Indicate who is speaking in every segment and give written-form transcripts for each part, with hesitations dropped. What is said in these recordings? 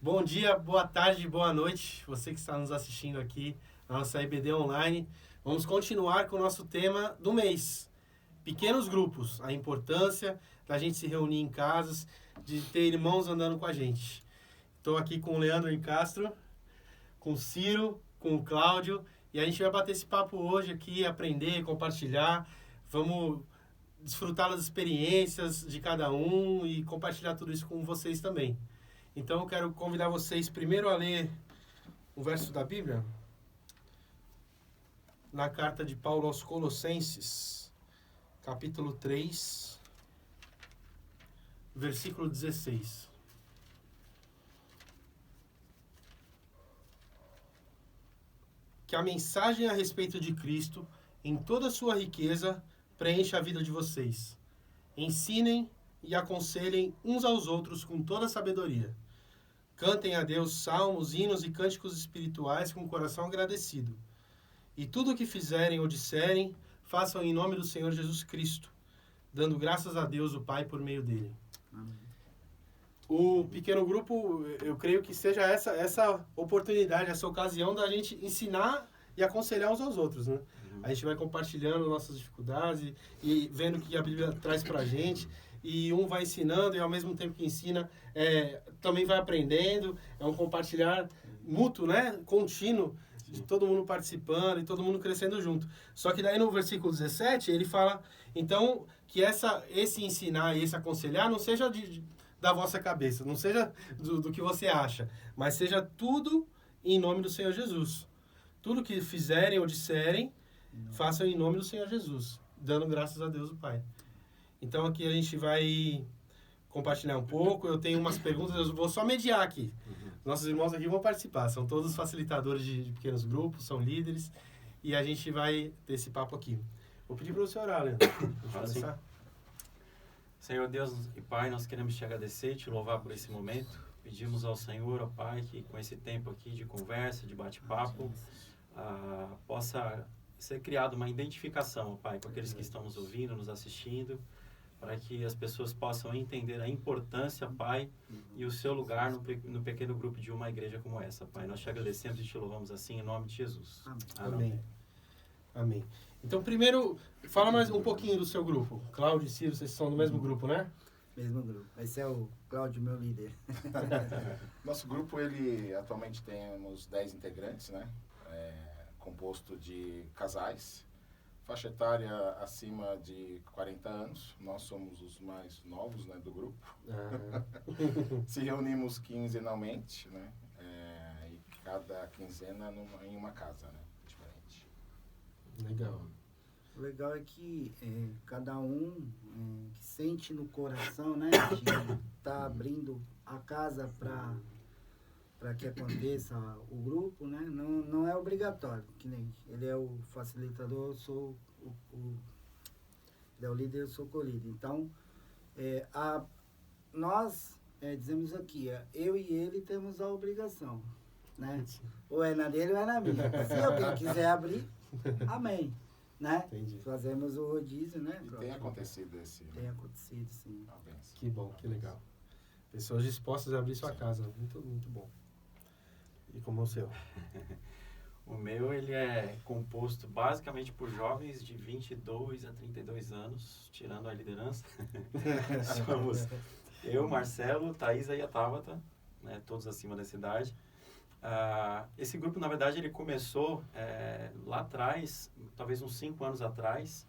Speaker 1: Bom dia, boa tarde, boa noite, você que está nos assistindo aqui na nossa IBD Online. Vamos continuar com o nosso tema do mês, pequenos grupos, a importância da gente se reunir em casas, de ter irmãos andando com a gente. Estou aqui com o Leandro Castro, com o Ciro, com o Cláudio, e a gente vai bater esse papo hoje aqui, aprender, compartilhar. Vamos desfrutar das experiências de cada um e compartilhar tudo isso com vocês também. Então eu quero convidar vocês primeiro a ler um verso da Bíblia, na carta de Paulo aos Colossenses, capítulo 3, versículo 16. Que a mensagem a respeito de Cristo, em toda a sua riqueza, preencha a vida de vocês. Ensinem e aconselhem uns aos outros com toda a sabedoria. Cantem a Deus salmos, hinos e cânticos espirituais com o coração agradecido. E tudo o que fizerem ou disserem, façam em nome do Senhor Jesus Cristo, dando graças a Deus o Pai por meio dele.
Speaker 2: Amém.
Speaker 1: O pequeno grupo, eu creio que seja essa oportunidade, essa ocasião da gente ensinar e aconselhar uns aos outros, né? A gente vai compartilhando nossas dificuldades e vendo o que a Bíblia traz pra gente. E um vai ensinando e ao mesmo tempo que ensina, também vai aprendendo. É um compartilhar mútuo, né? Contínuo, de todo mundo participando e todo mundo crescendo junto. Só que daí no versículo 17, ele fala, então, que esse ensinar e esse aconselhar não seja da vossa cabeça, não seja do que você acha, mas seja tudo em nome do Senhor Jesus. Tudo que fizerem ou disserem, façam em nome do Senhor Jesus, dando graças a Deus o Pai. Então aqui a gente vai compartilhar um pouco. Eu tenho umas perguntas, eu vou só mediar aqui. Nossos irmãos aqui vão participar, são todos facilitadores de pequenos grupos, são líderes, e a gente vai ter esse papo aqui. Vou pedir para você orar, Leandro. Vamos começar?
Speaker 3: Senhor Deus e Pai, nós queremos te agradecer e te louvar por esse momento. Pedimos ao Senhor, ó Pai, que com esse tempo aqui de conversa, de bate-papo, possa ser criada uma identificação, ó Pai, com aqueles que estão nos ouvindo, nos assistindo, para que as pessoas possam entender a importância, Pai, e o seu lugar no pequeno grupo de uma igreja como essa, Pai. Nós te agradecemos e te louvamos assim, em nome de Jesus.
Speaker 1: Amém. Amém. Então, primeiro, fala mais um pouquinho do seu grupo. Cláudio e Ciro, vocês são do mesmo grupo, né?
Speaker 2: Mesmo grupo. Esse é o Cláudio, meu líder.
Speaker 4: Nosso grupo, ele atualmente temos 10 integrantes, né? Composto de casais, faixa etária acima de 40 anos. Nós somos os mais novos, né, do grupo. Se reunimos quinzenalmente, né? E cada quinzena em uma casa, né? Diferente.
Speaker 1: Legal.
Speaker 2: O legal é que cada um que sente no coração, né, de tá abrindo a casa para que aconteça o grupo, né, não é obrigatório, que nem ele é o facilitador, eu sou ele é o líder, eu sou o co-líder. Então, nós dizemos aqui, eu e ele temos a obrigação, né, ou é na dele ou é na minha. Se alguém quiser abrir, amém. Né?
Speaker 1: Entendi.
Speaker 2: Fazemos o rodízio, né?
Speaker 4: E tem acontecido esse...
Speaker 2: Tem acontecido, sim.
Speaker 1: Que bom, que legal. Pessoas dispostas a abrir sua casa. Muito, muito bom. E como é o seu?
Speaker 3: O meu, ele é composto basicamente por jovens de 22 a 32 anos, tirando a liderança. Somos eu, Marcelo, Thaisa e a Tabata, né, todos acima dessa idade. Esse grupo, na verdade, ele começou lá atrás, talvez uns 5 anos atrás,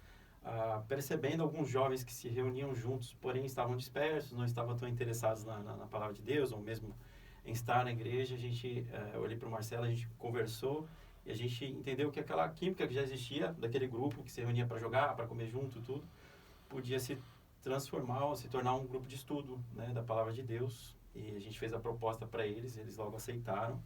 Speaker 3: percebendo alguns jovens que se reuniam juntos, porém estavam dispersos, não estavam tão interessados na palavra de Deus, ou mesmo em estar na igreja. Eu olhei para o Marcelo, a gente conversou, e a gente entendeu que aquela química que já existia, daquele grupo que se reunia para jogar, para comer junto, tudo, podia se transformar, se tornar um grupo de estudo, né, da palavra de Deus. E a gente fez a proposta para eles logo aceitaram.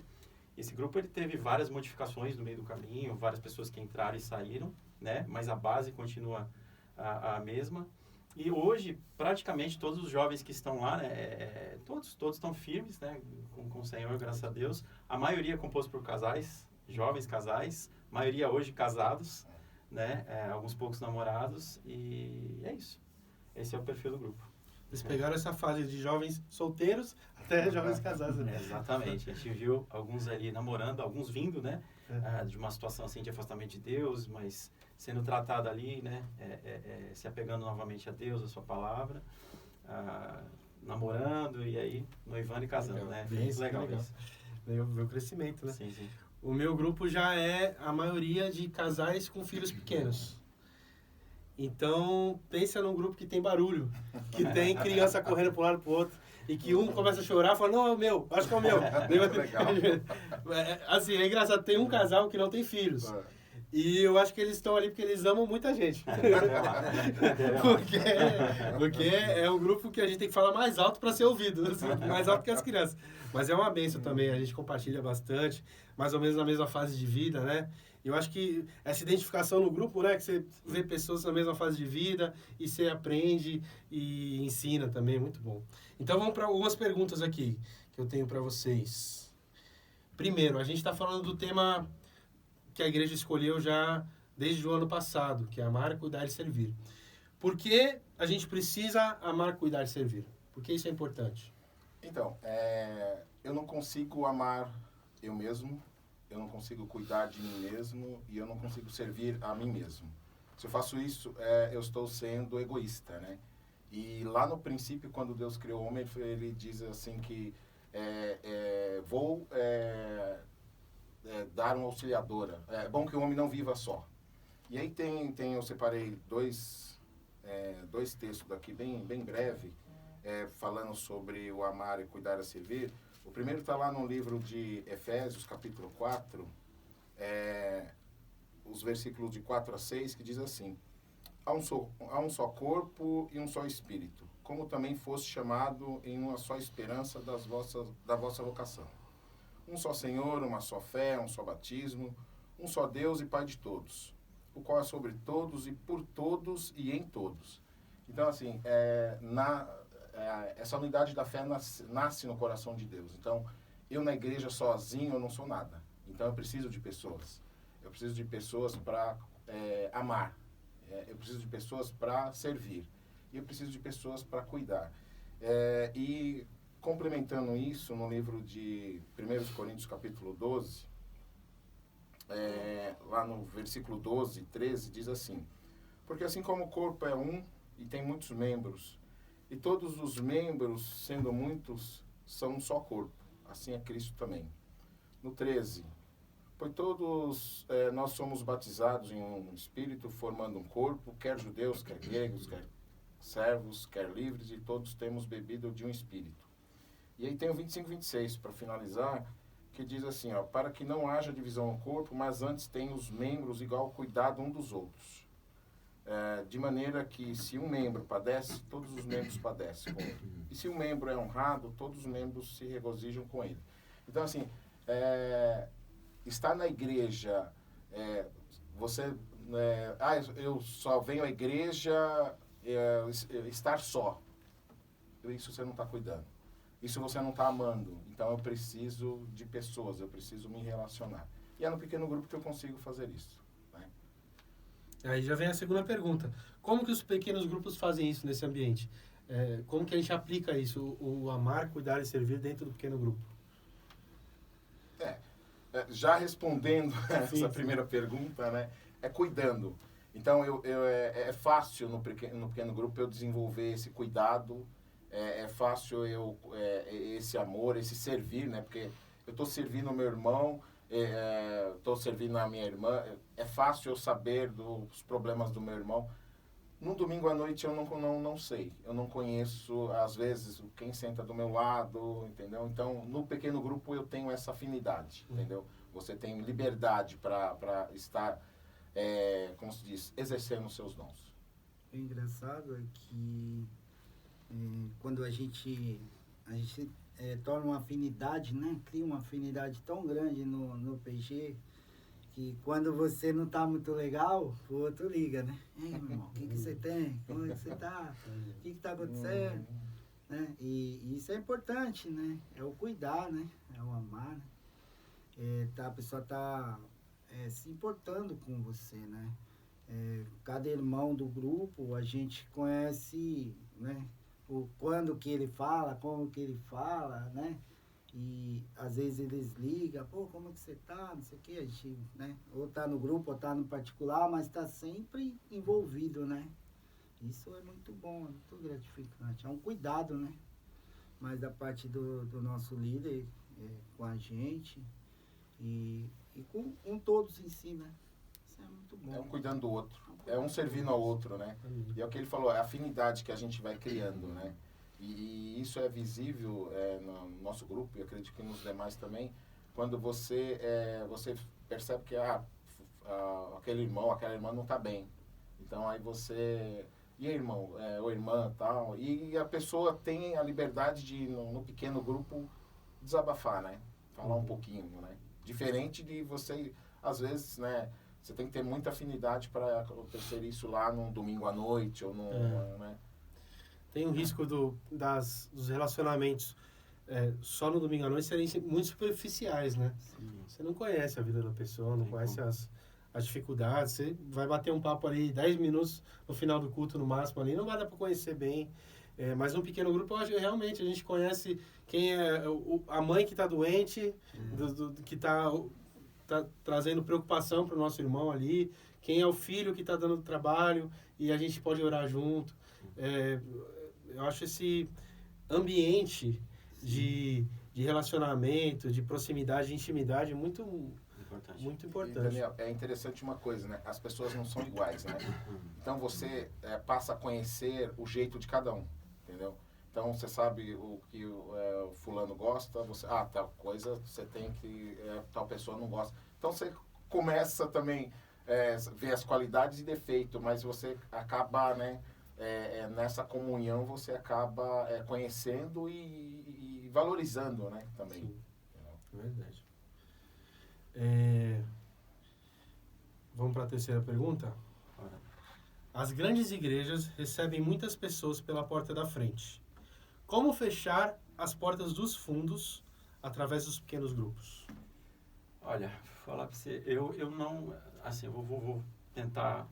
Speaker 3: Esse grupo, ele teve várias modificações no meio do caminho, várias pessoas que entraram e saíram, né? Mas a base continua a mesma. E hoje, praticamente todos os jovens que estão lá, né, todos estão firmes, né, com o Senhor, graças a Deus. A maioria é composto por casais, jovens casais, maioria hoje casados, né, alguns poucos namorados, e é isso. Esse é o perfil do grupo.
Speaker 1: Eles pegaram essa fase de jovens solteiros até jovens casados. Né?
Speaker 3: Exatamente. A gente viu alguns ali namorando, alguns vindo, né? De uma situação assim de afastamento de Deus, mas sendo tratado ali, né? Se apegando novamente a Deus, a sua palavra, namorando e aí noivando e casando,
Speaker 1: Legal.
Speaker 3: né?
Speaker 1: Bem,
Speaker 3: Legal isso.
Speaker 1: Ver o crescimento, né?
Speaker 3: Sim, sim.
Speaker 1: O meu grupo já é a maioria de casais com filhos pequenos. Então, pensa num grupo que tem barulho, que tem criança correndo para um lado para o outro, e que um começa a chorar e fala, não, é o meu, acho que é o meu.
Speaker 4: Legal.
Speaker 1: Assim, é engraçado, tem um casal que não tem filhos. E eu acho que eles estão ali porque eles amam muita gente. porque é um grupo que a gente tem que falar mais alto para ser ouvido, assim, mais alto que as crianças. Mas é uma bênção também, a gente compartilha bastante, mais ou menos na mesma fase de vida, né? Eu acho que essa identificação no grupo, né? Que você vê pessoas na mesma fase de vida e você aprende e ensina também, muito bom. Então vamos para algumas perguntas aqui que eu tenho para vocês. Primeiro, a gente está falando do tema que a igreja escolheu já desde o ano passado, que é amar, cuidar e servir. Por que a gente precisa amar, cuidar e servir? Por que isso é importante?
Speaker 4: Então, eu não consigo amar eu mesmo, eu não consigo cuidar de mim mesmo e eu não consigo servir a mim mesmo. Se eu faço isso, eu estou sendo egoísta, né? E lá no princípio, quando Deus criou o homem, ele diz assim que vou dar uma auxiliadora. É bom que o homem não viva só. E aí eu separei dois textos daqui bem breve, falando sobre o amar e cuidar e servir. O primeiro está lá no livro de Efésios, capítulo 4, os versículos de 4 a 6, que diz assim: há um só corpo e um só espírito, como também foste chamado em uma só esperança da vossa vocação. Um só Senhor, uma só fé, um só batismo, um só Deus e Pai de todos, o qual é sobre todos e por todos e em todos. Então, assim, essa unidade da fé nasce no coração de Deus. Então, eu na igreja sozinho, eu não sou nada. Então, eu preciso de pessoas. Eu preciso de pessoas para amar. Eu preciso de pessoas para servir. E eu preciso de pessoas para cuidar. E complementando isso, no livro de 1 Coríntios, capítulo 12, lá no versículo 12 e 13, diz assim: porque assim como o corpo é um e tem muitos membros, e todos os membros, sendo muitos, são um só corpo, assim é Cristo também. No 13, pois todos nós somos batizados em um espírito, formando um corpo, quer judeus, quer gregos, quer servos, quer livres, e todos temos bebido de um espírito. E aí tem o 25 e 26, para finalizar, que diz assim, para que não haja divisão no corpo, mas antes tenha os membros igual cuidado um dos outros. De maneira que se um membro padece, todos os membros padecem com ele. E se um membro é honrado, todos os membros se regozijam com ele. Então, assim, estar na igreja, eu só venho à igreja estar só. Isso você não está cuidando. Isso você não está amando. Então, eu preciso de pessoas, eu preciso me relacionar. E é no pequeno grupo que eu consigo fazer isso. Né?
Speaker 1: Aí já vem a segunda pergunta. Como que os pequenos grupos fazem isso nesse ambiente? Como que a gente aplica isso, o amar, cuidar e servir dentro do pequeno grupo?
Speaker 4: Já respondendo essa primeira pergunta, né, cuidando. Então, é fácil no pequeno grupo eu desenvolver esse cuidado, é fácil esse amor, esse servir, né, porque eu estou servindo o meu irmão, estou servindo a minha irmã, é fácil eu saber dos problemas do meu irmão. No domingo à noite eu não sei, eu não conheço, às vezes, quem senta do meu lado, entendeu? Então, no pequeno grupo eu tenho essa afinidade, entendeu? Você tem liberdade para estar, como se diz, exercendo os seus dons.
Speaker 2: O engraçado é que quando a gente torna uma afinidade, né? Cria uma afinidade tão grande no PG, que quando você não tá muito legal, o outro liga, né? Ei, meu irmão, o que você tem? Como é que você tá? O que tá acontecendo? Né? E isso é importante, né? É o cuidar, né? É o amar, né? A pessoa tá se importando com você, né? Cada irmão do grupo, a gente conhece, né? quando que ele fala, como que ele fala, né? E às vezes eles ligam, pô, como que você tá, não sei o que, a gente, né? Ou tá no grupo, ou tá no particular, mas tá sempre envolvido, né? Isso é muito bom, é muito gratificante. É um cuidado, né? Mas da parte do nosso líder, com a gente e com todos em si, né? Isso é muito bom.
Speaker 4: É um cuidando do outro, é um servindo ao outro, né? E é o que ele falou, é a afinidade que a gente vai criando, né? E isso é visível no nosso grupo, e acredito que nos demais também, quando você percebe que aquele irmão, aquela irmã não está bem. Então aí você... E aí, irmão, ou irmã tal, e a pessoa tem a liberdade de, no pequeno grupo, desabafar, né? Falar um pouquinho, né? Diferente de você, às vezes, né? Você tem que ter muita afinidade para acontecer isso lá num domingo à noite, ou num... né?
Speaker 1: Tem o risco dos relacionamentos só no domingo à noite serem muito superficiais, né?
Speaker 3: Sim.
Speaker 1: Você não conhece a vida da pessoa, não conhece as dificuldades. Você vai bater um papo ali 10 minutos no final do culto, no máximo ali, não vai dar para conhecer bem. Mas num pequeno grupo, eu acho que realmente a gente conhece quem é a mãe que está doente, que está trazendo preocupação para o nosso irmão ali, quem é o filho que está dando trabalho e a gente pode orar junto. Eu acho esse ambiente de relacionamento, de proximidade, de intimidade muito importante.
Speaker 4: E, Daniel, é interessante uma coisa, né? As pessoas não são iguais, né? Então você passa a conhecer o jeito de cada um, entendeu? Então você sabe o que o fulano gosta, tal coisa você tem que tal pessoa não gosta. Então você começa também ver as qualidades e defeitos, mas você acaba, né? Nessa comunhão você acaba conhecendo e valorizando, né? Também.
Speaker 1: Sim, é verdade. Vamos para a terceira pergunta? As grandes igrejas recebem muitas pessoas pela porta da frente. Como fechar as portas dos fundos através dos pequenos grupos?
Speaker 3: Olha, falar para você, eu não, assim, vou tentar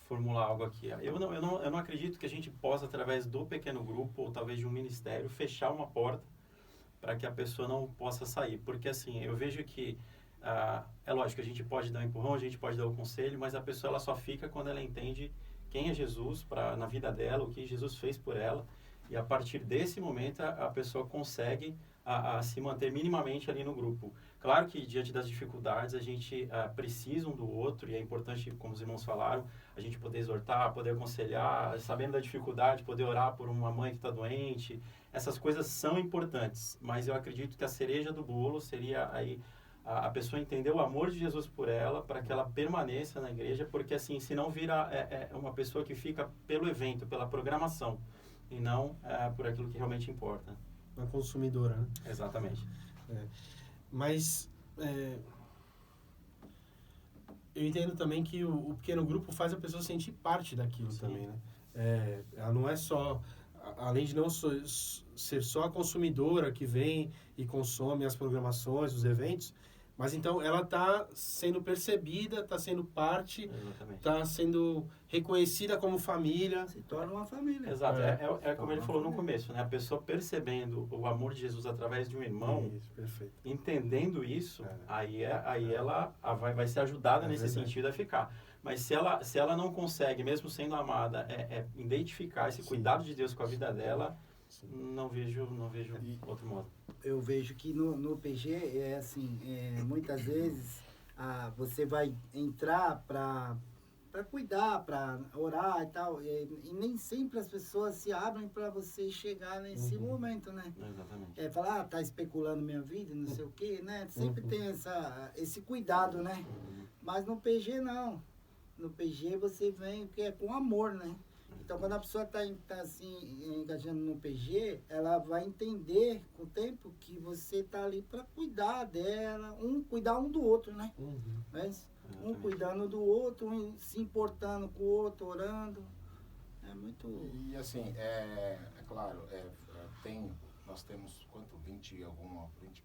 Speaker 3: formular algo aqui. Eu não acredito que a gente possa, através do pequeno grupo ou talvez de um ministério, fechar uma porta para que a pessoa não possa sair. Porque, assim, eu vejo que, é lógico, a gente pode dar um empurrão, a gente pode dar um conselho, mas a pessoa ela só fica quando ela entende quem é Jesus na vida dela, o que Jesus fez por ela. E a partir desse momento, a pessoa consegue se manter minimamente ali no grupo. Claro que, diante das dificuldades, a gente precisa um do outro, e é importante, como os irmãos falaram, a gente poder exortar, poder aconselhar, sabendo da dificuldade, poder orar por uma mãe que está doente. Essas coisas são importantes, mas eu acredito que a cereja do bolo seria aí a pessoa entender o amor de Jesus por ela, para que ela permaneça na igreja, porque assim, senão vira uma pessoa que fica pelo evento, pela programação, e não por aquilo que realmente importa.
Speaker 1: Uma consumidora, né?
Speaker 3: Exatamente.
Speaker 1: Mas eu entendo também que o pequeno grupo faz a pessoa sentir parte daquilo. Sim. Também, né? Ela não é só, além de não ser só a consumidora que vem e consome as programações, os eventos, mas então ela está sendo percebida, está sendo parte, está sendo reconhecida como família.
Speaker 2: Se torna uma família.
Speaker 3: Exato, como ele falou no começo, né? A pessoa percebendo o amor de Jesus através de um irmão,
Speaker 1: isso, perfeito.
Speaker 3: Entendendo isso, aí ela vai ser ajudada nesse sentido a ficar. Mas se ela não consegue, mesmo sendo amada, identificar esse cuidado de Deus com a vida dela, não vejo outro modo.
Speaker 2: Eu vejo que no PG é assim, muitas vezes você vai entrar para cuidar, para orar e tal, e nem sempre as pessoas se abrem para você chegar nesse momento, né?
Speaker 3: Exatamente.
Speaker 2: Falar, tá especulando minha vida, não sei o quê, né? Sempre tem esse cuidado, né? Mas no PG não. No PG você vem porque é com amor, né? Então, quando a pessoa está assim, engajando no PG, ela vai entender com o tempo que você está ali para cuidar dela, cuidar um do outro, né? Mas, um cuidando do outro, se importando com o outro, orando. É muito...
Speaker 4: E assim, claro, nós temos, 20 e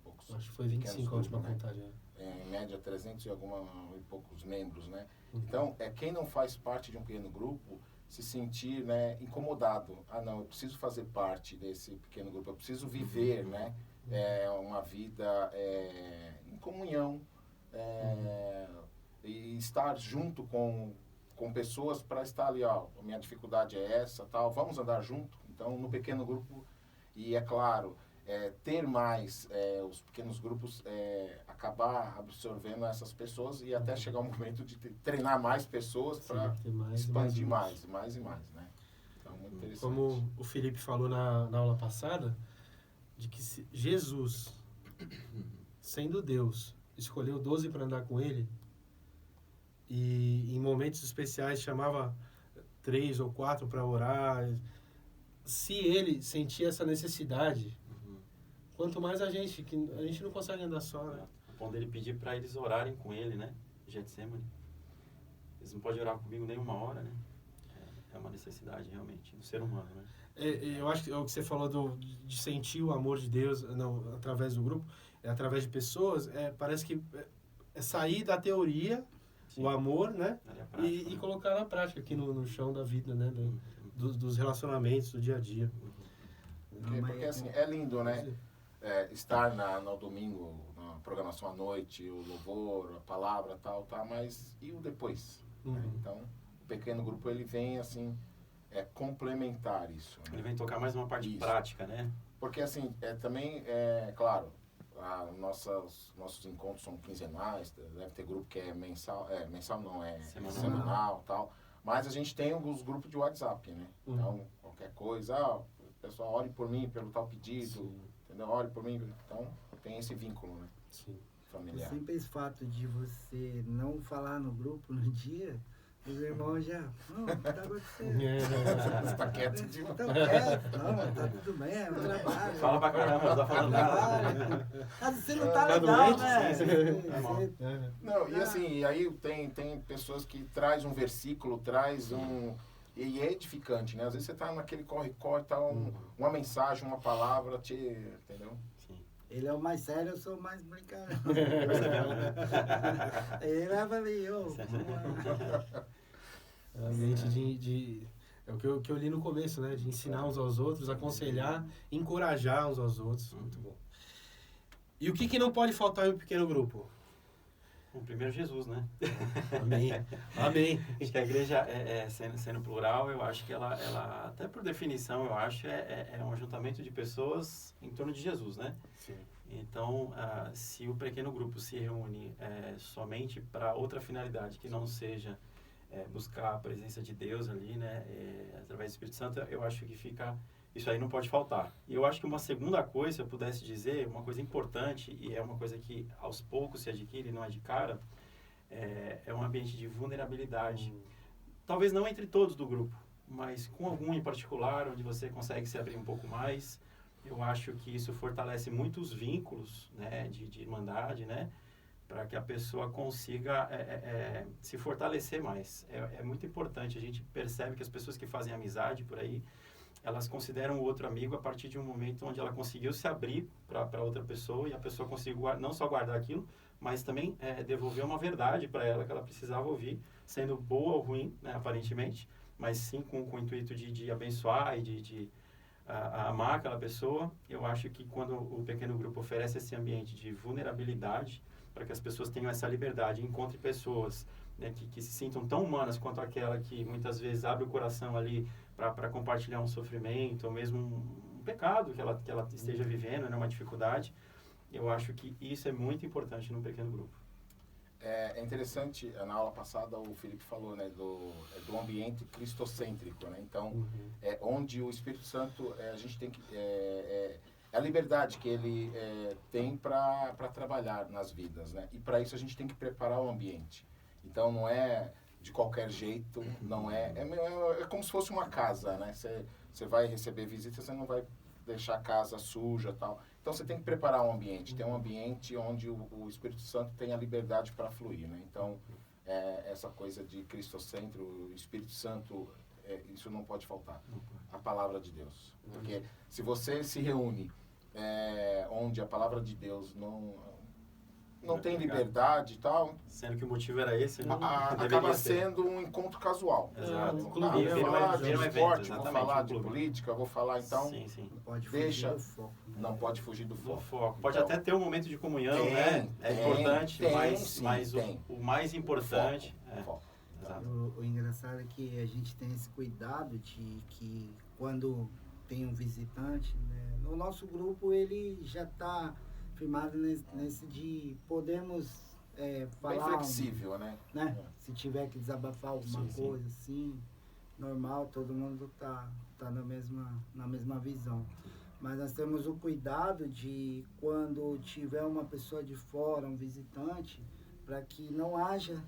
Speaker 4: poucos...
Speaker 1: Acho que foi 25 a última contagem.
Speaker 4: Em média, 300 e poucos membros, né? Então, quem não faz parte de um pequeno grupo, se sentir, né, incomodado. Ah, não, eu preciso fazer parte desse pequeno grupo, eu preciso viver, né, uma vida em comunhão, e estar junto com pessoas para estar ali, ó, a minha dificuldade é essa, tal, vamos andar junto. Então, no pequeno grupo, e é claro, ter mais os pequenos grupos, acabar absorvendo essas pessoas e até chegar o momento de treinar mais pessoas para expandir mais, né? Então, muito interessante.
Speaker 1: Como o Felipe falou na aula passada, de que Jesus, sendo Deus, escolheu 12 para andar com ele, e em momentos especiais chamava 3 ou 4 para orar. Se ele sentia essa necessidade, quanto mais a gente não consegue andar só, né?
Speaker 3: A ponto dele pedir para eles orarem com ele, né? Getsemane. Eles não podem orar comigo nem uma hora, né? É uma necessidade, realmente, do ser humano, né?
Speaker 1: Eu acho que o que você falou de sentir o amor de Deus através do grupo, através de pessoas, parece que é sair da teoria, sim, o amor, né? Prática, e colocar na prática aqui no chão da vida, né? Dos relacionamentos, do dia a dia.
Speaker 4: Porque assim, é lindo, né? Estar no domingo, na programação à noite, o louvor, a palavra, tal, mas e o depois? Né? Então, o pequeno grupo, ele vem, assim, complementar isso. Né?
Speaker 3: Ele vem tocar mais uma parte prática, né?
Speaker 4: Porque, assim, também, claro, nossos encontros são quinzenais, deve ter grupo que é mensal não, semanal, tal, mas a gente tem os grupos de WhatsApp, né? Então, qualquer coisa, pessoal, ore por mim pelo tal pedido, sim, entendeu? Ore por mim. Então, tem esse vínculo, né?
Speaker 1: Sim.
Speaker 4: Familiar.
Speaker 2: O simples fato de você não falar no grupo no dia, os irmãos já, não, o que tá acontecendo?
Speaker 4: Você tá quieto demais.
Speaker 2: Tô quieto, não, tá tudo bem, é um trabalho.
Speaker 3: Fala pra caramba, não tá falando nada.
Speaker 2: Você não tá legal, né?
Speaker 4: Não, e assim, e aí tem pessoas que traz um versículo, e é edificante, né? Às vezes você tá naquele corre-corre, tá uma mensagem, uma palavra, entendeu?
Speaker 3: Sim.
Speaker 2: Ele é o mais sério, eu sou o mais brincalhão. Ele leva ali,
Speaker 1: Ambiente é o que eu li no começo, né? De ensinar uns aos outros, aconselhar, encorajar uns aos outros. Muito bom. E o que não pode faltar em um pequeno grupo?
Speaker 3: O primeiro Jesus, né?
Speaker 1: Amém. Amém.
Speaker 3: Acho que a igreja, sendo plural, eu acho que ela, até por definição, eu acho, é um ajuntamento de pessoas em torno de Jesus, né?
Speaker 1: Sim.
Speaker 3: Então, se o pequeno grupo se reúne somente para outra finalidade, que não seja buscar a presença de Deus ali, né? Através do Espírito Santo, eu acho que isso aí não pode faltar. E eu acho que uma segunda coisa, se eu pudesse dizer, uma coisa importante, e é uma coisa que aos poucos se adquire, não é de cara, é um ambiente de vulnerabilidade. Talvez não entre todos do grupo, mas com algum em particular, onde você consegue se abrir um pouco mais. Eu acho que isso fortalece muito os vínculos, né, de irmandade, né, para que a pessoa consiga se fortalecer mais. É muito importante, a gente percebe que as pessoas que fazem amizade por aí, elas consideram o outro amigo a partir de um momento onde ela conseguiu se abrir para outra pessoa e a pessoa conseguiu não só guardar aquilo, mas também devolver uma verdade para ela que ela precisava ouvir, sendo boa ou ruim, né, aparentemente, mas sim com o intuito de abençoar e de amar aquela pessoa. Eu acho que quando o pequeno grupo oferece esse ambiente de vulnerabilidade, para que as pessoas tenham essa liberdade, encontrem pessoas, né, que se sintam tão humanas quanto aquela que muitas vezes abre o coração ali para compartilhar um sofrimento, ou mesmo um pecado que ela esteja vivendo, né, uma dificuldade. Eu acho que isso é muito importante num pequeno grupo.
Speaker 4: É interessante, na aula passada o Felipe falou, né, do ambiente cristocêntrico, né? Então, onde o Espírito Santo, a gente tem que... a liberdade que ele tem para trabalhar nas vidas, né? E para isso a gente tem que preparar o ambiente. Então, não é de qualquer jeito, não é como se fosse uma casa, né? Você vai receber visitas, você não vai deixar a casa suja, tal. Então você tem que preparar um ambiente, ter um ambiente onde o Espírito Santo tem a liberdade para fluir, né? Então, essa coisa de cristocentro, o Espírito Santo, isso não pode faltar. A palavra de Deus. Porque se você se reúne onde a palavra de Deus não tem liberdade e tal.
Speaker 3: Sendo que o motivo era esse, né?
Speaker 4: Acaba sendo um encontro casual.
Speaker 3: Exato.
Speaker 1: Um clube,
Speaker 4: Vou
Speaker 1: vira
Speaker 4: falar
Speaker 1: um
Speaker 4: de
Speaker 3: evento,
Speaker 4: esporte, vou
Speaker 3: exatamente,
Speaker 4: falar
Speaker 3: um
Speaker 4: de
Speaker 3: clube.
Speaker 4: política, vou falar então.
Speaker 3: Sim, sim.
Speaker 2: Não pode
Speaker 4: Deixa-
Speaker 2: fugir do foco.
Speaker 4: Não pode fugir do
Speaker 3: Do
Speaker 4: foco.
Speaker 3: foco. Pode
Speaker 4: Então,
Speaker 3: até ter um momento de comunhão,
Speaker 4: tem,
Speaker 3: né? É
Speaker 4: tem,
Speaker 3: importante,
Speaker 4: tem,
Speaker 3: mas,
Speaker 4: sim,
Speaker 3: mas
Speaker 4: tem.
Speaker 3: o mais importante...
Speaker 4: Foco.
Speaker 3: Exato.
Speaker 2: O engraçado é que a gente tem esse cuidado de que quando tem um visitante, né, no nosso grupo ele já está firmado nesse de podemos falar,
Speaker 4: Bem flexível, né?
Speaker 2: né? Se tiver que desabafar alguma
Speaker 3: Sim, sim.
Speaker 2: coisa assim, normal, todo mundo tá na mesma visão. Mas nós temos o cuidado de quando tiver uma pessoa de fora, um visitante, para que não haja,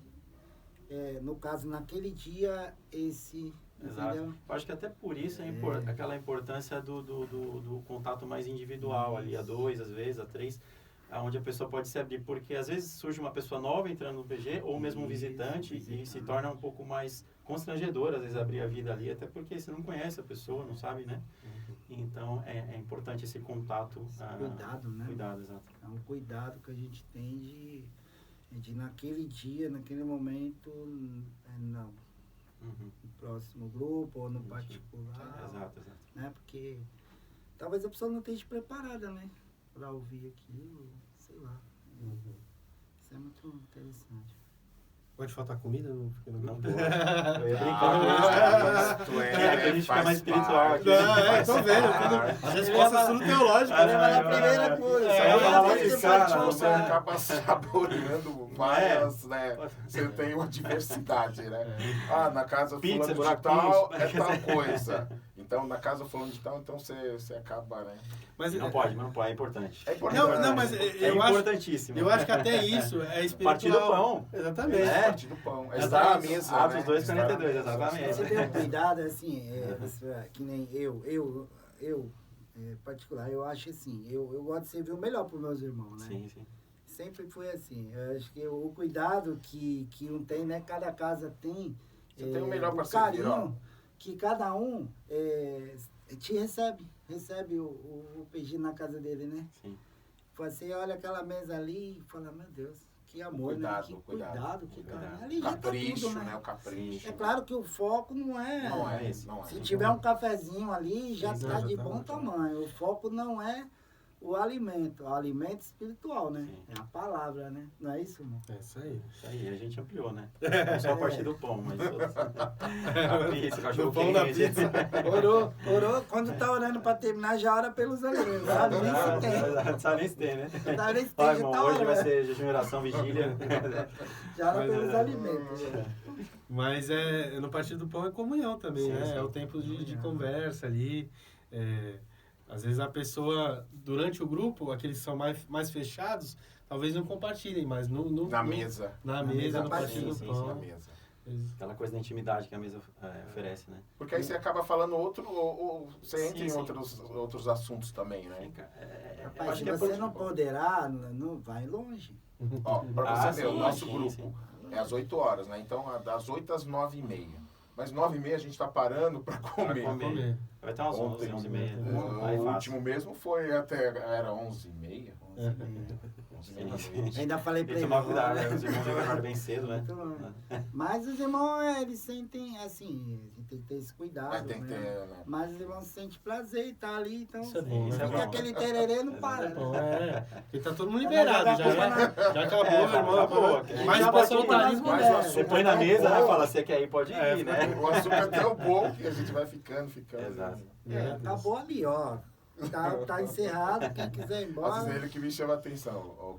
Speaker 2: no caso, naquele dia, esse...
Speaker 3: Exato.
Speaker 2: Entendeu?
Speaker 3: Eu acho que até por isso aquela importância do contato mais individual ali, a 2, às vezes, a 3, onde a pessoa pode se abrir, porque às vezes surge uma pessoa nova entrando no PG, ou mesmo um visitante, e se torna um pouco mais constrangedor, às vezes, abrir a vida ali, até porque você não conhece a pessoa, não sabe, né? Então, é importante esse contato.
Speaker 2: Cuidado, né?
Speaker 3: Cuidado, exato.
Speaker 2: É um cuidado que a gente tem de naquele dia, naquele momento, não. No próximo grupo ou no particular.
Speaker 3: Exato.
Speaker 2: Né? Porque talvez a pessoa não esteja preparada, né? Para ouvir aquilo, sei lá. Isso é muito interessante.
Speaker 1: Pode faltar comida?
Speaker 3: Não pode. Eu ia brincar com isso. Que é que a gente fica mais espiritual aqui.
Speaker 1: Tô vendo. As respostas tudo teológicas.
Speaker 2: Ele vai na primeira coisa.
Speaker 3: eu ia falar
Speaker 2: depois
Speaker 3: de cara,
Speaker 2: depois
Speaker 4: Você acaba saboreando várias, né?
Speaker 3: É.
Speaker 4: Você tem uma diversidade, né? Na casa
Speaker 3: Pizza,
Speaker 4: fulano de
Speaker 3: buraco
Speaker 4: tal
Speaker 3: pizza.
Speaker 4: é tal coisa. Então, na casa fulano de tal, então você acaba, né?
Speaker 1: Mas
Speaker 3: Não pode, é importante.
Speaker 4: É importante.
Speaker 1: Não, mas
Speaker 3: É
Speaker 1: eu acho,
Speaker 3: importantíssimo.
Speaker 1: eu acho que até isso é espiritual.
Speaker 3: Partir do pão.
Speaker 1: Exatamente.
Speaker 4: É partir do pão. É
Speaker 3: Exato.
Speaker 4: estar à mesa,
Speaker 3: Atos
Speaker 4: né?
Speaker 3: 2:42,
Speaker 4: Estar à mesa.
Speaker 3: exatamente.
Speaker 2: Você tem um cuidado, assim, que nem eu particular, eu acho assim, eu gosto de servir o melhor para os meus irmãos, né?
Speaker 3: Sim.
Speaker 2: Sempre foi assim. Eu acho que o cuidado que um tem, né? Cada casa tem.
Speaker 4: Você tem o melhor
Speaker 2: o
Speaker 4: para servir, ó.
Speaker 2: carinho que cada um te recebe o PG na casa dele, né?
Speaker 3: Sim.
Speaker 2: Você olha aquela mesa ali e fala, meu Deus, que amor, né? Que cuidado, que carinho. Ali já tá
Speaker 4: Capricho,
Speaker 2: tudo,
Speaker 4: né? O capricho.
Speaker 2: É claro que o foco não é...
Speaker 4: Não é esse, não é.
Speaker 2: Se tiver um cafezinho ali, já
Speaker 1: Sim,
Speaker 2: está
Speaker 1: já
Speaker 2: de
Speaker 1: tá
Speaker 2: bom
Speaker 1: ótimo.
Speaker 2: tamanho. O foco não é o alimento espiritual, né?
Speaker 3: Sim.
Speaker 2: É a palavra, né? Não é isso, irmão?
Speaker 1: É isso aí.
Speaker 3: Isso aí, a gente ampliou, né? Não só a partir do pão, mas a pizza,
Speaker 1: Do
Speaker 3: cachorro
Speaker 1: pão da
Speaker 3: quente.
Speaker 1: pizza.
Speaker 2: Orou. Quando tá orando para terminar, já ora pelos alimentos. Sabe nem se tem.
Speaker 3: Não sabe nem se tem, né?
Speaker 2: Sabe nem se
Speaker 3: Ó,
Speaker 2: tem, já
Speaker 3: irmão,
Speaker 2: tá
Speaker 3: hoje vai
Speaker 2: orando.
Speaker 3: ser jejum, oração, vigília.
Speaker 2: Já ora
Speaker 1: Mas
Speaker 2: pelos
Speaker 1: é.
Speaker 2: alimentos. né?
Speaker 1: Mas no Partido do Pão é comunhão também,
Speaker 3: Sim,
Speaker 1: né?
Speaker 3: sim.
Speaker 1: É o tempo de conversa ali. Às vezes a pessoa, durante o grupo, aqueles que são mais fechados, talvez não compartilhem, mas
Speaker 4: Na mesa.
Speaker 1: Na
Speaker 2: Na
Speaker 1: mesa,
Speaker 2: mesa
Speaker 1: no
Speaker 2: partilha,
Speaker 1: Partido do
Speaker 3: sim,
Speaker 1: Pão.
Speaker 4: Na mesa.
Speaker 3: Aquela coisa da intimidade que a mesa oferece, né?
Speaker 4: Porque aí você acaba falando ou você entra
Speaker 3: Sim,
Speaker 4: em
Speaker 3: sim.
Speaker 4: outros assuntos também, né?
Speaker 3: Eu
Speaker 2: Rapaz,
Speaker 3: acho
Speaker 2: se
Speaker 3: que é
Speaker 2: você não
Speaker 3: positivo.
Speaker 2: poderá, não vai longe.
Speaker 4: Ó, pra você ver,
Speaker 3: sim,
Speaker 4: o nosso
Speaker 3: sim,
Speaker 4: grupo
Speaker 3: sim.
Speaker 4: é às 8 horas, né? Então, das 8 às 9h30. Mas 9h30 a gente tá parando pra comer.
Speaker 3: Pra comer. Vai estar umas 11, 11h30. Aí
Speaker 4: O
Speaker 3: fácil.
Speaker 4: último mesmo foi era 11h30. 11h30 da noite.
Speaker 2: Ainda falei
Speaker 3: Tem
Speaker 2: pra
Speaker 3: que
Speaker 2: ele.
Speaker 3: tomar cuidado,
Speaker 2: olha,
Speaker 3: né? Os irmãos acordam bem cedo, né?
Speaker 2: Mas os irmãos, eles sentem, assim, a gente tem que ter esse cuidado,
Speaker 4: Mas tem que
Speaker 2: né?
Speaker 4: ter, né?
Speaker 2: Mas os irmãos sentem prazer em estar ali, então
Speaker 1: Isso é bom,
Speaker 3: isso
Speaker 1: né?
Speaker 3: é
Speaker 2: fica
Speaker 3: bom.
Speaker 2: aquele tererê, não para,
Speaker 1: É
Speaker 2: né?
Speaker 1: bom, porque tá todo mundo
Speaker 2: Mas
Speaker 1: liberado,
Speaker 2: jogar
Speaker 1: já,
Speaker 2: culpa
Speaker 1: já acabou, irmão.
Speaker 3: acabou.
Speaker 1: Mas
Speaker 2: Já
Speaker 1: pra
Speaker 2: vai
Speaker 1: soltar
Speaker 2: culpar
Speaker 1: ali,
Speaker 2: as
Speaker 4: Mas o
Speaker 2: mulheres.
Speaker 4: assunto
Speaker 3: Você põe
Speaker 4: é
Speaker 3: na
Speaker 4: tão
Speaker 3: mesa,
Speaker 4: bom.
Speaker 3: né? Fala, você quer ir, pode ir, né?
Speaker 4: O assunto é tão bom que a gente vai ficando.
Speaker 3: Exato.
Speaker 2: Acabou ali, ó. Tá encerrado, quem quiser ir
Speaker 4: Às
Speaker 2: embora.
Speaker 4: vezes é ele que me chama a atenção. Ô,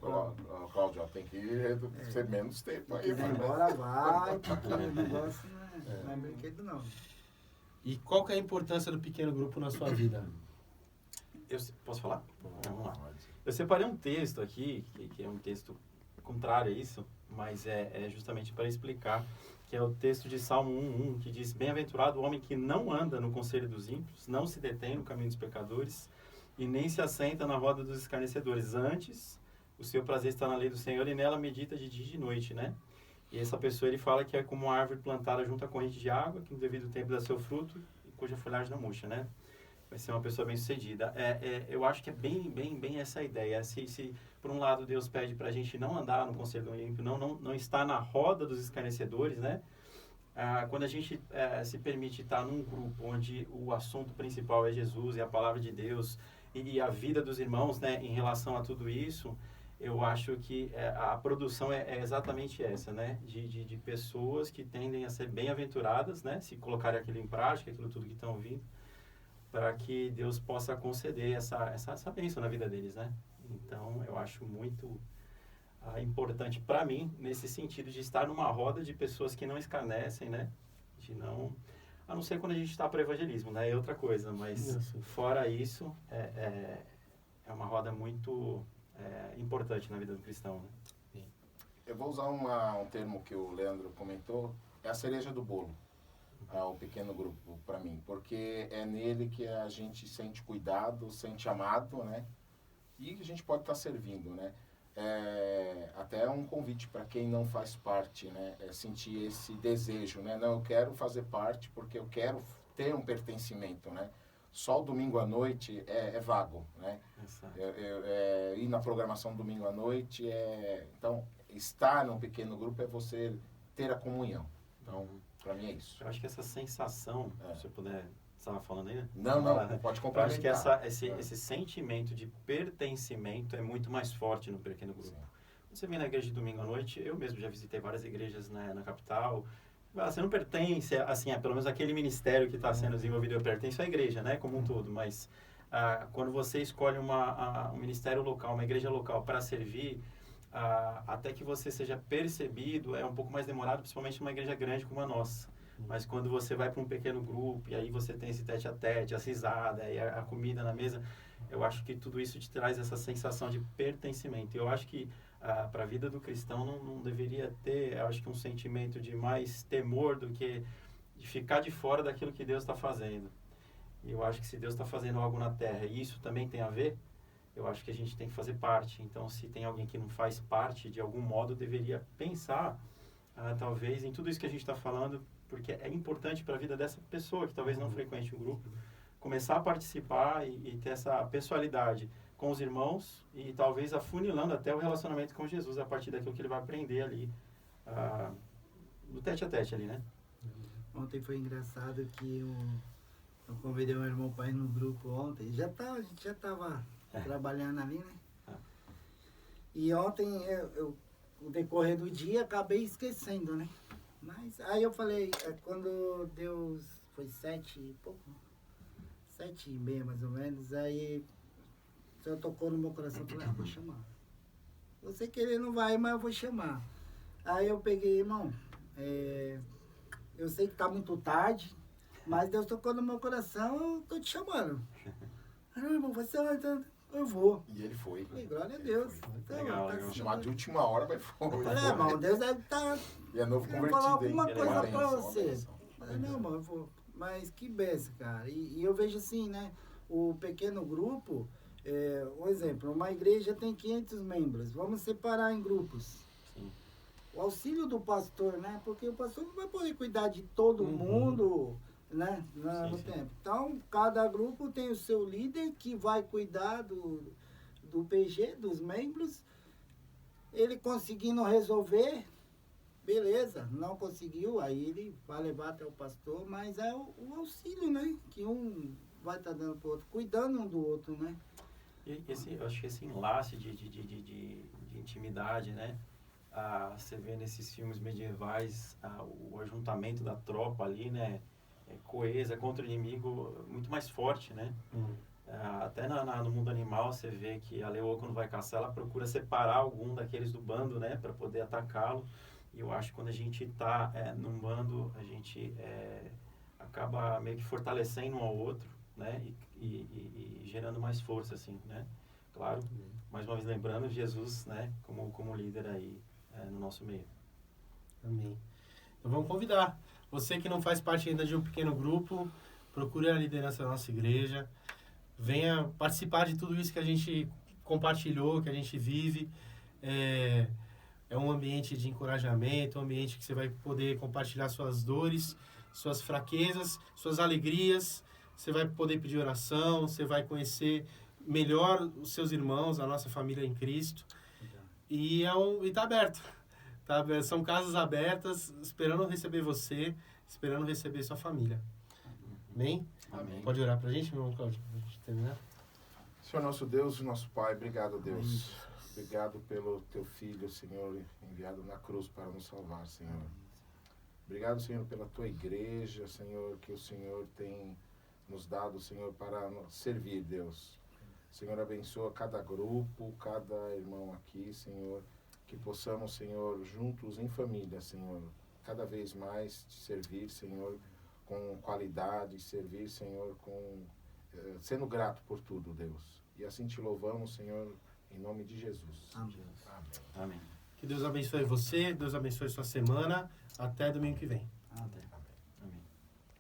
Speaker 4: Cláudio, ó, tem que ser menos tempo aí.
Speaker 2: Quem quiser ir
Speaker 4: Né?
Speaker 2: embora, vai, porque o negócio não é brinquedo, não.
Speaker 1: E qual que é a importância do pequeno grupo na sua vida?
Speaker 3: Posso falar? Vamos lá. Eu separei um texto aqui, que é um texto contrário a isso, mas é justamente para explicar, que é o texto de Salmo 1:1, que diz: Bem-aventurado o homem que não anda no conselho dos ímpios, não se detém no caminho dos pecadores, e nem se assenta na roda dos escarnecedores. Antes, o seu prazer está na lei do Senhor, e nela medita de dia e de noite, né? E essa pessoa, ele fala que é como uma árvore plantada junto à corrente de água, que no devido tempo dá seu fruto, e cuja folhagem não murcha, né? vai ser uma pessoa bem-sucedida. Eu acho que é bem essa a ideia. Se por um lado Deus pede para a gente não andar no conselho do ímpio, não estar na roda dos escarnecedores, né? Quando a gente se permite estar num grupo onde o assunto principal é Jesus e a palavra de Deus e a vida dos irmãos, né, em relação a tudo isso, eu acho que a produção é exatamente essa, né? De pessoas que tendem a ser bem-aventuradas, né? Se colocarem aquilo em prática, aquilo tudo que estão ouvindo, para que Deus possa conceder essa bênção na vida deles, né? Então, eu acho muito importante para mim, nesse sentido de estar numa roda de pessoas que não escarnecem, né? A não ser quando a gente está para o evangelismo, né? É outra coisa, mas fora isso, é uma roda muito importante na vida do cristão, né?
Speaker 4: Eu vou usar um termo que o Leandro comentou, é a cereja do bolo, o pequeno grupo, para mim, porque é nele que a gente sente cuidado, sente amado, né? E a gente pode estar servindo, né? Até um convite para quem não faz parte, né? Sentir esse desejo, né? Não, eu quero fazer parte porque eu quero ter um pertencimento, né? Só o domingo à noite é vago, né? Ir na programação domingo à noite então, estar num pequeno grupo é você ter a comunhão. Então, para mim é isso.
Speaker 3: Eu acho que essa sensação, se eu puder... Você estava falando aí, né?
Speaker 4: Não, pode complementar.
Speaker 3: Eu acho que esse sentimento de pertencimento é muito mais forte no pequeno grupo. Sim. Quando você vem na igreja de domingo à noite, eu mesmo já visitei várias igrejas na capital. Você não pertence, assim, pelo menos aquele ministério que está sendo desenvolvido, eu pertenço à igreja, né, como um todo. Mas quando você escolhe um ministério local, uma igreja local para servir, até que você seja percebido, é um pouco mais demorado, principalmente numa igreja grande como a nossa. Mas quando você vai para um pequeno grupo e aí você tem esse tete-a-tete, as risadas e a comida na mesa, eu acho que tudo isso te traz essa sensação de pertencimento. Eu acho que para a vida do cristão não deveria ter, eu acho que um sentimento de mais temor do que de ficar de fora daquilo que Deus está fazendo. E eu acho que se Deus está fazendo algo na terra e isso também tem a ver, eu acho que a gente tem que fazer parte. Então, se tem alguém que não faz parte, de algum modo, deveria pensar, talvez, em tudo isso que a gente está falando, porque é importante para a vida dessa pessoa que talvez não frequente um grupo, começar a participar e ter essa pessoalidade com os irmãos e talvez afunilando até o relacionamento com Jesus a partir daquilo que ele vai aprender ali, no tete-a-tete ali, né?
Speaker 2: Ontem foi engraçado que eu convidei meu irmão para ir no grupo ontem, a gente já estava trabalhando ali, né? E ontem, o decorrer do dia, acabei esquecendo, né? Mas aí eu falei, quando Deus foi 7h30 mais ou menos, aí o Senhor tocou no meu coração, eu falei, vou chamar. Você querer não vai, mas eu vou chamar. Aí eu peguei, irmão, eu sei que tá muito tarde, mas Deus tocou no meu coração, eu tô te chamando. Aí, irmão, você vai, eu vou.
Speaker 4: E ele foi.
Speaker 2: Falei, glória a Deus.
Speaker 3: Então, legal.
Speaker 4: Chamado de última hora, mas foi.
Speaker 2: Falei, irmão, Deus deve estar...
Speaker 4: E é novo convertido,
Speaker 2: falar alguma coisa
Speaker 4: legal.
Speaker 2: pra você. Falei, não, irmão, eu vou. Mas que benção, cara. E eu vejo assim, né? O pequeno grupo, um exemplo, uma igreja tem 500 membros. Vamos separar em grupos.
Speaker 3: Sim.
Speaker 2: O auxílio do pastor, né? Porque o pastor não vai poder cuidar de todo mundo, né? No tempo. Então, cada grupo tem o seu líder que vai cuidar do PG, dos membros. Ele conseguindo resolver, beleza. Não conseguiu, aí ele vai levar até o pastor, mas é o auxílio, né? Que um vai estar dando pro outro, cuidando um do outro, né?
Speaker 3: E eu acho que esse enlace de intimidade, né? Você vê nesses filmes medievais o ajuntamento da tropa ali, né? Coesa contra o inimigo muito mais forte, né? Até no mundo animal você vê que a leoa, quando vai caçar, ela procura separar algum daqueles do bando, né? Para poder atacá-lo. E eu acho que quando a gente está num bando, a gente acaba meio que fortalecendo um ao outro, né? E gerando mais força, assim, né? Claro, mais uma vez lembrando Jesus, né? Como líder aí no nosso meio.
Speaker 1: Amém. Então vamos convidar. Você que não faz parte ainda de um pequeno grupo, procure a liderança da nossa igreja. Venha participar de tudo isso que a gente compartilhou, que a gente vive. É um ambiente de encorajamento, um ambiente que você vai poder compartilhar suas dores, suas fraquezas, suas alegrias, você vai poder pedir oração, você vai conhecer melhor os seus irmãos, a nossa família em Cristo. E tá aberto. Tá aberto. São casas abertas, esperando receber você, esperando receber sua família. Amém?
Speaker 3: Amém.
Speaker 1: Pode orar pra gente, meu irmão Cláudio, pra gente terminar?
Speaker 4: Senhor nosso Deus e nosso Pai, obrigado, Deus. Obrigado pelo teu Filho, Senhor, enviado na cruz para nos salvar, Senhor. Obrigado, Senhor, pela tua igreja, Senhor, que o Senhor tem nos dado, Senhor, para servir, Deus. Senhor, abençoa cada grupo, cada irmão aqui, Senhor, que possamos, Senhor, juntos em família, Senhor, cada vez mais te servir, Senhor, com qualidade, servir, Senhor, sendo grato por tudo, Deus. E assim te louvamos, Senhor, em nome de Jesus.
Speaker 2: Amém.
Speaker 3: Amém.
Speaker 1: Que Deus abençoe você, Deus abençoe sua semana. Até domingo que vem.
Speaker 2: Amém.